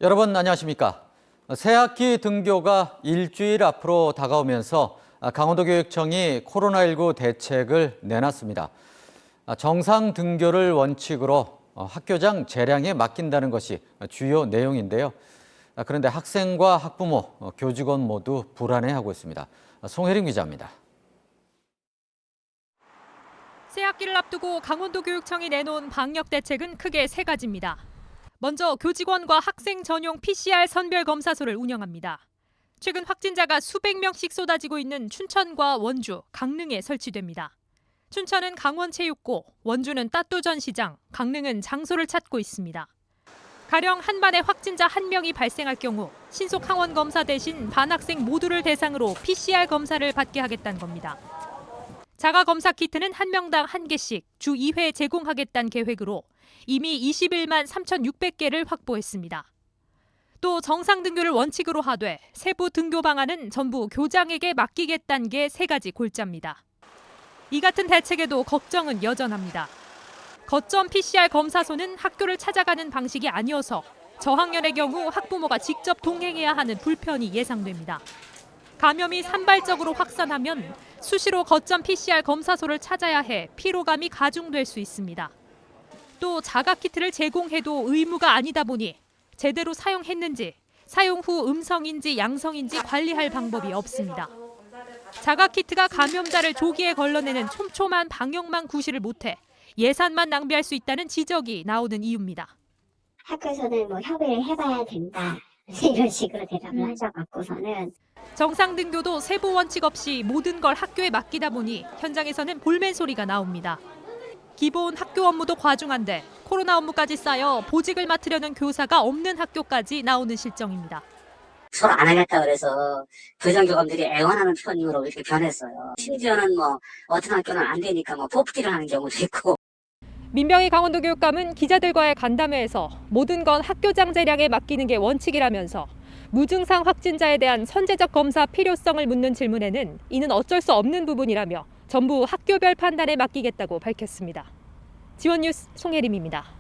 여러분 안녕하십니까? 새학기 등교가 일주일 앞으로 다가오면서 강원도교육청이 코로나19 대책을 내놨습니다. 정상 등교를 원칙으로 학교장 재량에 맡긴다는 것이 주요 내용인데요. 그런데 학생과 학부모, 교직원 모두 불안해하고 있습니다. 송혜림 기자입니다. 새학기를 앞두고 강원도교육청이 내놓은 방역 대책은 크게 세 가지입니다. 먼저 교직원과 학생 전용 PCR 선별검사소를 운영합니다. 최근 확진자가 수백 명씩 쏟아지고 있는 춘천과 원주, 강릉에 설치됩니다. 춘천은 강원체육고, 원주는 따뚜전시장, 강릉은 장소를 찾고 있습니다. 가령 한 반에 확진자 1명이 발생할 경우 신속 항원 검사 대신 반 학생 모두를 대상으로 PCR 검사를 받게 하겠다는 겁니다. 자가 검사 키트는 한 명당 1개씩 주 2회 제공하겠다는 계획으로 이미 21만 3,600개를 확보했습니다. 또 정상 등교를 원칙으로 하되 세부 등교 방안은 전부 교장에게 맡기겠다는 게 세 가지 골자입니다. 이 같은 대책에도 걱정은 여전합니다. 거점 PCR 검사소는 학교를 찾아가는 방식이 아니어서 저학년의 경우 학부모가 직접 동행해야 하는 불편이 예상됩니다. 감염이 산발적으로 확산하면 수시로 거점 PCR 검사소를 찾아야 해 피로감이 가중될 수 있습니다. 또 자가키트를 제공해도 의무가 아니다 보니 제대로 사용했는지, 사용 후 음성인지 양성인지 관리할 방법이 없습니다. 자가키트가 감염자를 조기에 걸러내는 촘촘한 방역망 구실을 못해 예산만 낭비할 수 있다는 지적이 나오는 이유입니다. 학교에서는 협의를 해봐야 된다. 이런 식으로 대답을 하셔갖고서는 정상 등교도 세부 원칙 없이 모든 걸 학교에 맡기다 보니 현장에서는 볼멘 소리가 나옵니다. 기본 학교 업무도 과중한데 코로나 업무까지 쌓여 보직을 맡으려는 교사가 없는 학교까지 나오는 실정입니다. 서로 안 하겠다 그래서 부정교감들이 애원하는 편으로 이렇게 변했어요. 심지어는 어떤 학교는 안 되니까 뽑기를 하는 경우도 있고. 민병희 강원도교육감은 기자들과의 간담회에서 모든 건 학교장 재량에 맡기는 게 원칙이라면서 무증상 확진자에 대한 선제적 검사 필요성을 묻는 질문에는 이는 어쩔 수 없는 부분이라며 전부 학교별 판단에 맡기겠다고 밝혔습니다. 지원뉴스 송혜림입니다.